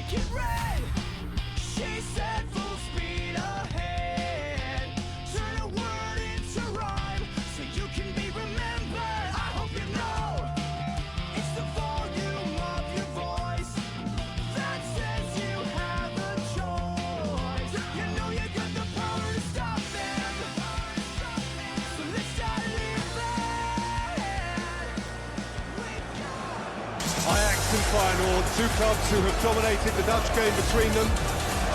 make it red. She said full speed ahead. Turn a word into rhyme so you can be remembered. I hope you know it's the volume of your voice that says you have a choice. You know you got the power to stop them. So let's start living. Ajax and Feyenoord, two clubs who have dominated the Dutch game between them,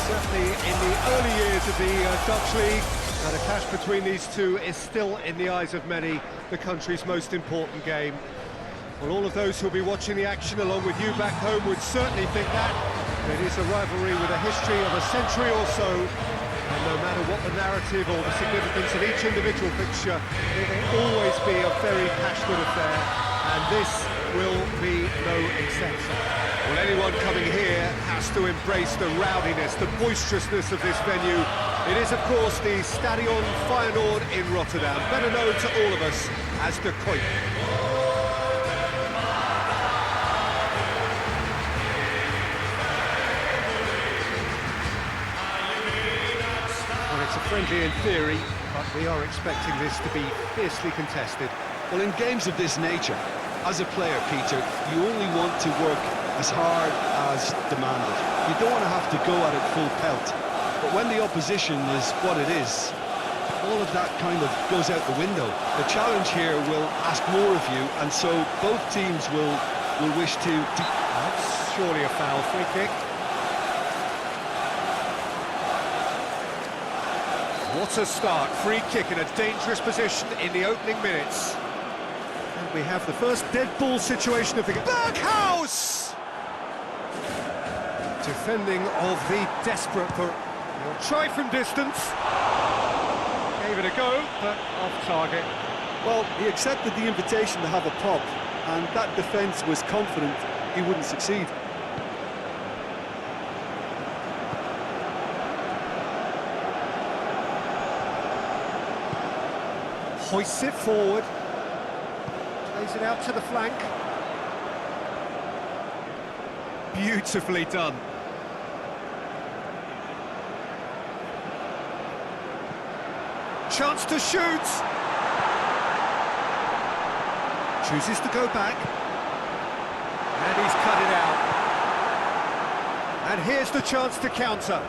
certainly in the early years of the Dutch league. Now the clash between these two is still, in the eyes of many, the country's most important game. Well, all of those who'll be watching the action along with you back home would certainly think that. It is a rivalry with a history of a century or so, and no matter what the narrative or the significance of each individual fixture, it will always be a very passionate affair, and this will be no exception. Well, anyone coming here has to embrace the rowdiness, the boisterousness of this venue. It is, of course, the Stadion Feyenoord in Rotterdam, better known to all of us as the Kuip. Well, it's a friendly in theory, but we are expecting this to be fiercely contested. Well, in games of this nature, as a player, Peter, you only want to work as hard as demanded. You don't want to have to go at it full pelt. But when the opposition is what it is, all of that kind of goes out the window. The challenge here will ask more of you, and so both teams will wish to... That's surely a foul. Free kick. What a start. Free kick in a dangerous position in the opening minutes. We have the first dead ball situation of the game. Berghaus! Defending of the desperate. He'll try from distance. Gave it a go, but off target. Well, he accepted the invitation to have a pop, and that defence was confident he wouldn't succeed. Hoists it forward. Plays it out to the flank. Beautifully done. Chance to shoot. Chooses to go back. And he's cut it out. And here's the chance to counter.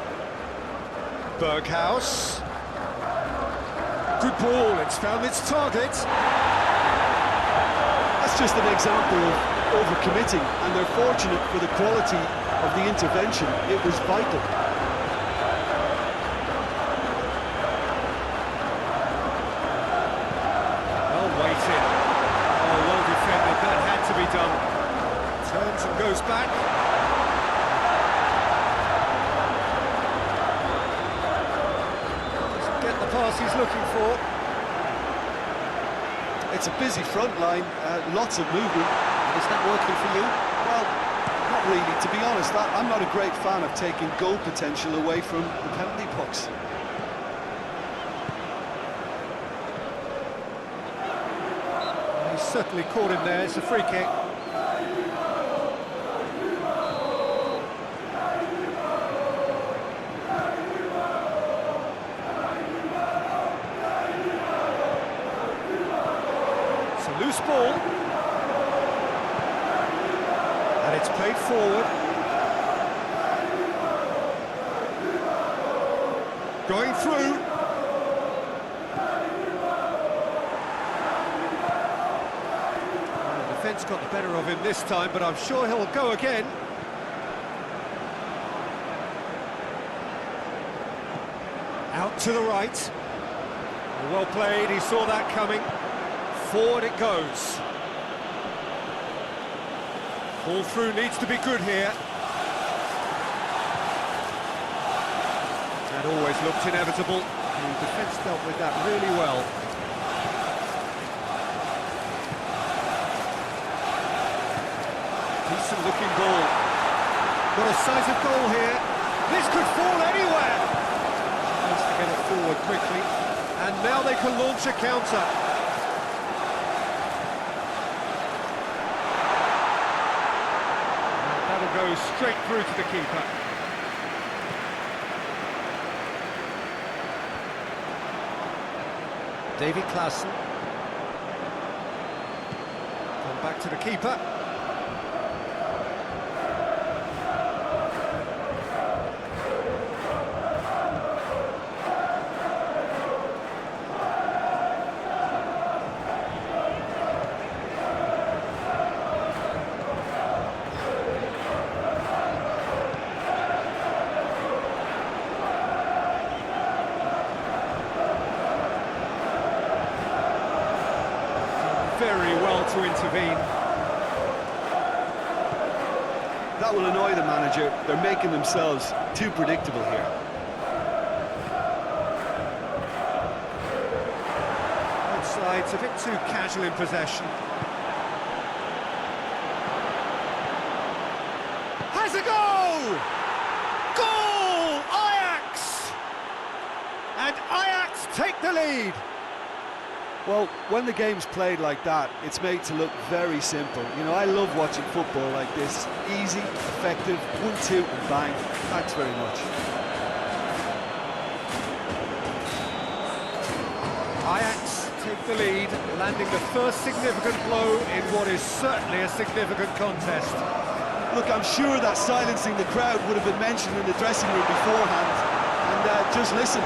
Berghaus. Good ball, it's found its target. That's just an example of overcommitting, and they're fortunate for the quality of the intervention. It was vital. Well weighted. Oh, well defended, that had to be done. Turns and goes back. Doesn't get the pass he's looking for. It's a busy front line, lots of movement. Is that working for you? Well, not really, to be honest. I'm not a great fan of taking goal potential away from the penalty box. He's certainly caught him there, it's a free kick. It's a loose ball. And it's played forward. Going through. The defence got the better of him this time, but I'm sure he'll go again. Out to the right. Well played, he saw that coming. Forward it goes. Ball through needs to be good here. That always looked inevitable. The defence dealt with that really well. Decent looking ball. Got a size of goal here. This could fall anywhere. Needs to get it forward quickly. And now they can launch a counter. That'll go goes straight through to the keeper. David Klaassen. Come back to the keeper. Very well to intervene. That will annoy the manager. They're making themselves too predictable here. Both sides a bit too casual in possession. Has a goal! Goal! Ajax! And Ajax take the lead. Well, when the game's played like that, it's made to look very simple. You know, I love watching football like this. Easy, effective, 1-2 and bang. Thanks very much. Ajax take the lead, landing the first significant blow in what is certainly a significant contest. Look, I'm sure that silencing the crowd would have been mentioned in the dressing room beforehand. And just listen.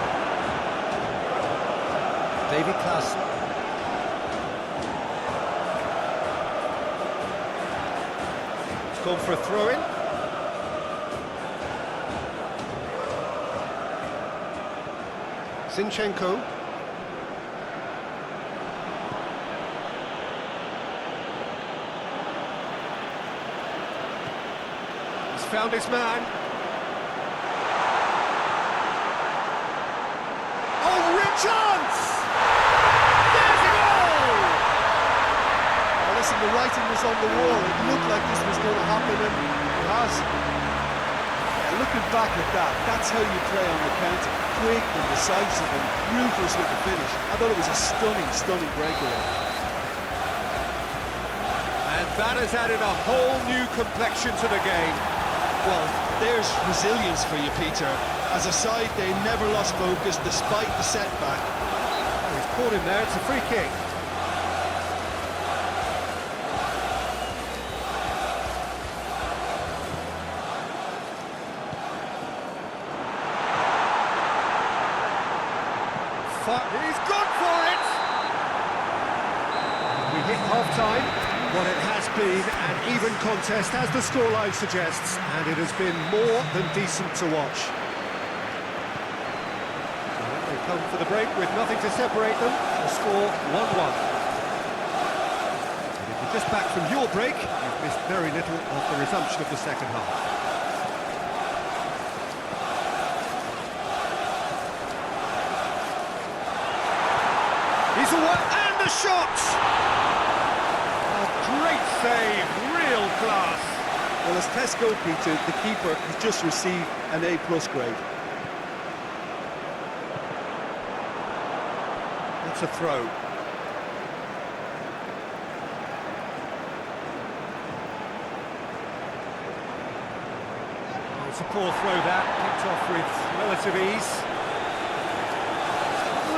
David Klaassen. Gone for a throw-in. Zinchenko. He's found his man. Oh, real chance! There's a goal! Well, listen, the writing was on the wall. It looked like this was going to happen, and it has. Yeah, looking back at that, that's how you play on the counter. Quick and decisive and ruthless with the finish. I thought it was a stunning, stunning breakaway. And that has added a whole new complexion to the game. Well, there's resilience for you, Peter. As a side, they never lost focus despite the setback. He's caught him there, it's a free kick. He's gone for it! We hit half-time. What it has been an even contest, as the scoreline suggests, and it has been more than decent to watch. Well, they come for the break with nothing to separate them. The score 1-1. And if you're just back from your break, you've missed very little of the resumption of the second half. He's away, and the shot! A great save, real class. Well, as tests go, Peter, the keeper has just received an A+ grade. That's a throw. It's a poor throw that, picked off with relative ease.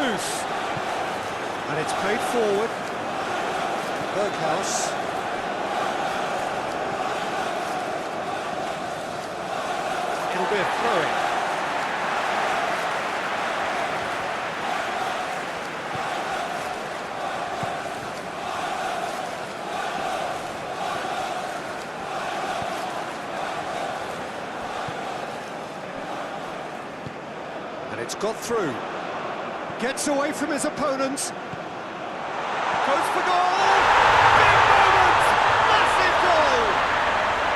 Loose. And it's played forward. Berghaus. It'll be a throw-in. And it's got through. Gets away from his opponents. Goes for goal! Big moment! Massive goal!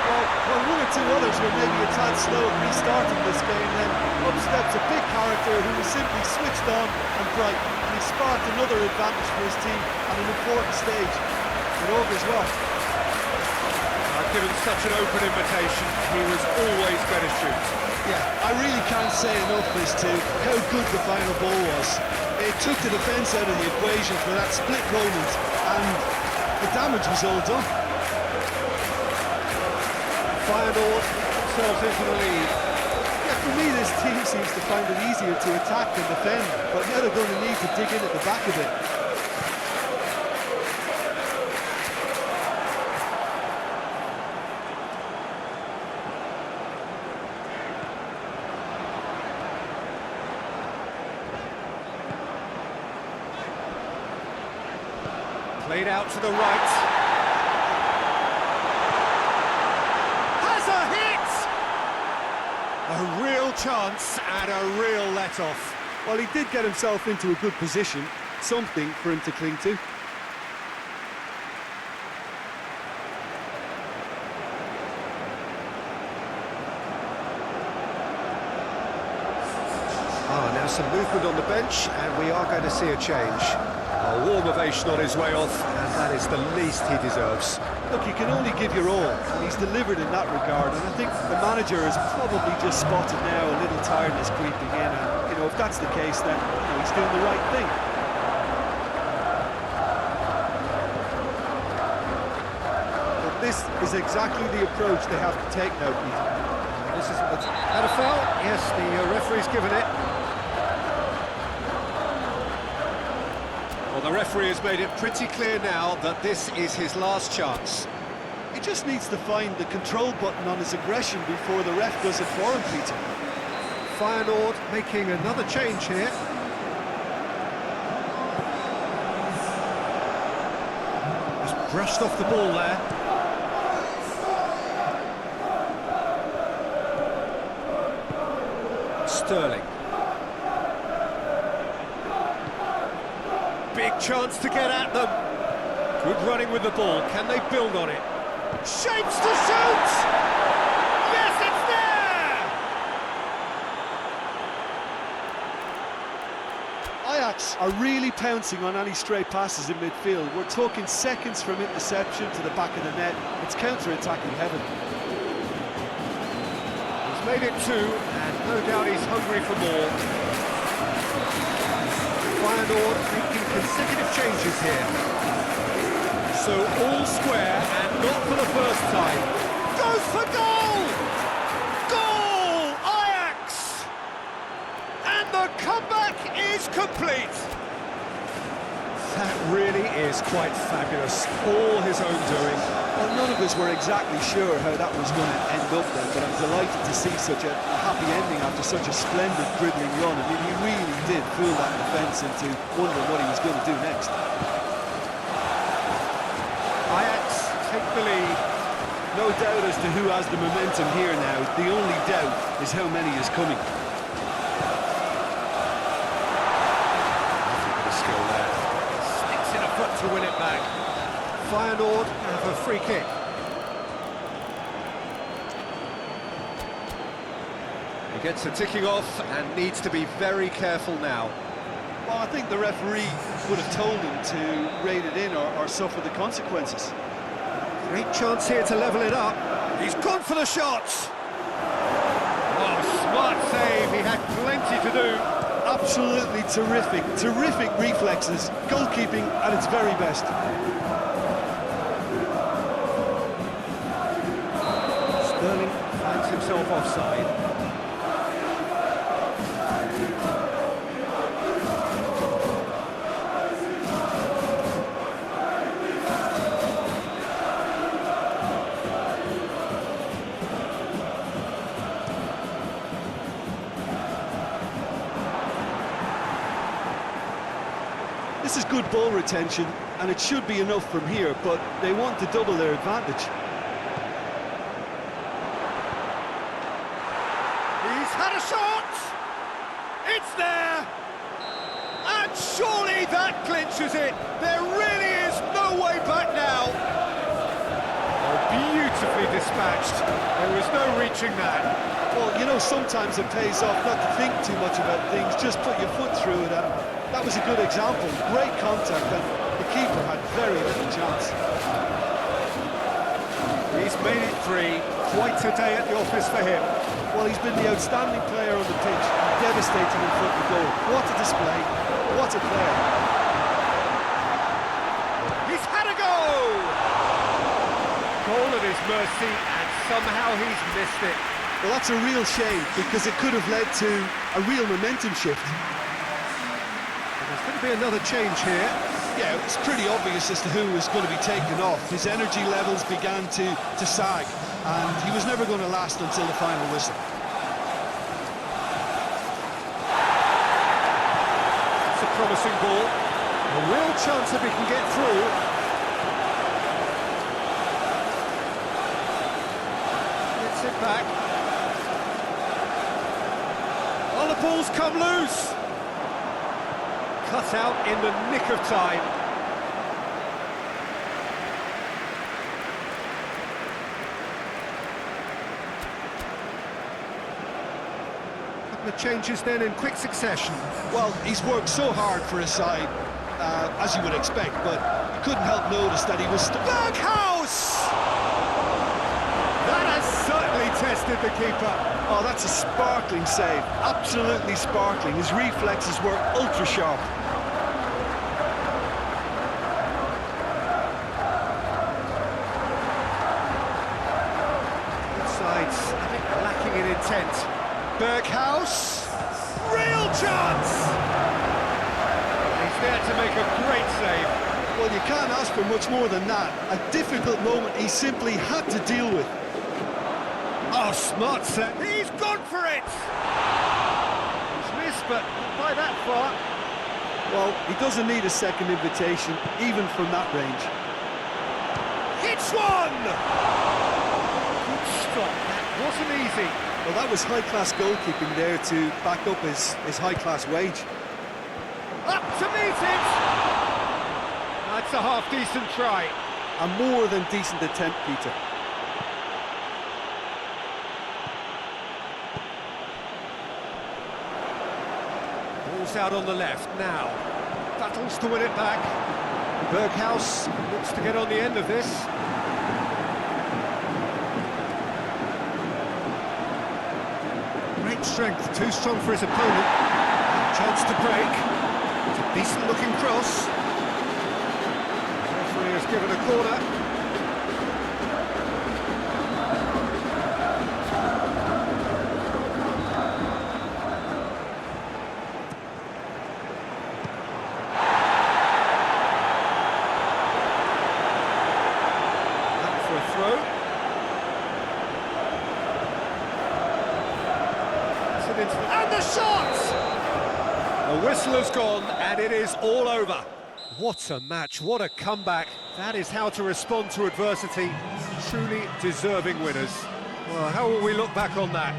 Well, one or two others were maybe a tad slow at restarting this game, then up steps a big character who was simply switched on and bright, and he sparked another advantage for his team at an important stage. It augurs well. I've given such an open invitation, he was always going to shoot. Yeah, I really can't say enough as to how good the final ball was. It took the defence out of the equation for that split moment, and the damage was all done. Feyenoord themselves into the lead. Yeah, for me, this team seems to find it easier to attack than defend, but now they're going to need to dig in at the back a bit. Played out to the right. Has a hit! A real chance and a real let-off. Well, he did get himself into a good position, something for him to cling to. Now some movement on the bench, and we are going to see a change. A warm ovation on his way off, and that is the least he deserves. Look, you can only give your all, and he's delivered in that regard, and I think the manager has probably just spotted now a little tiredness creeping in, and, you know, if that's the case, then he's doing the right thing. But this is exactly the approach they have to take now, Peter. This is that a foul? Yes, the referee's given it. Well, the referee has made it pretty clear now that this is his last chance. He just needs to find the control button on his aggression before the ref does it for him, Peter. Feyenoord making another change here. Just brushed off the ball there. Sterling. Big chance to get at them. Good running with the ball. Can they build on it? Shapes to shoot! Yes, it's there! Ajax are really pouncing on any stray passes in midfield. We're talking seconds from interception to the back of the net. It's counter-attacking heaven. He's made it two, and no doubt he's hungry for more. Feyenoord making consecutive changes here. So all square, and not for the first time. Goes for goal! Goal! Ajax! And the comeback is complete. That really is quite fabulous. All his own doing. Well, none of us were exactly sure how that was going to end up then, but I'm delighted to see such a happy ending after such a splendid dribbling run. I mean, he really did fool that defence into wondering what he was going to do next. Ajax take the lead. No doubt as to who has the momentum here now. The only doubt is how many is coming. Skill there. Sticks in a foot to win it back. Feyenoord have a free kick. He gets the ticking off and needs to be very careful now. Well, I think the referee would have told him to rate it in or suffer the consequences. Great chance here to level it up. He's gone for the shots. Oh, smart save. He had plenty to do. Absolutely terrific, terrific reflexes. Goalkeeping at its very best. Sterling finds himself offside. This is good ball retention, and it should be enough from here, but they want to double their advantage. He's had a shot! It's there! And surely that clinches it! There really is no way back now! Oh, beautifully dispatched. There was no reaching that. Well, you know, sometimes it pays off not to think too much about things, just put your foot through it, and that was a good example. Great contact, and the keeper had very little chance. He's made it three. Quite a day at the office for him. Well, he's been the outstanding player on the pitch, devastating in front of the goal. What a display, what a player. He's had a goal! Goal at his mercy, and somehow he's missed it. Well, that's a real shame, because it could have led to a real momentum shift. There's going to be another change here. Yeah, it's pretty obvious as to who was going to be taken off. His energy levels began to sag, and he was never going to last until the final whistle. It's a promising ball. A real chance if he can get through. Gets it back. Oh, the ball's come loose. Cut out in the nick of time. Couple of changes then in quick succession. Well, he's worked so hard for his side, as you would expect, but you couldn't help notice that he was... Berghaus! That has certainly tested the keeper. Oh, that's a sparkling save. Absolutely sparkling. His reflexes were ultra sharp. Both sides, I think, lacking in intent. Berghaus, real chance! He's there to make a great save. Well, you can't ask for much more than that. A difficult moment he simply had to deal with. Oh, smart set. He's gone for it! He's missed, but not by that far. Well, he doesn't need a second invitation, even from that range. Hits one! Good stop. That wasn't easy. Well, that was high-class goalkeeping there to back up his high-class wage. Up to meet it! That's a half-decent try. A more than decent attempt, Peter. Ball's out on the left now. Battles to win it back. Berghaus looks to get on the end of this. Great strength, too strong for his opponent. Chance to break. It's a decent looking cross. The referee has given a corner. And the shot! The whistle has gone and it is all over. What a match, what a comeback. That is how to respond to adversity. Truly deserving winners. Well, how will we look back on that?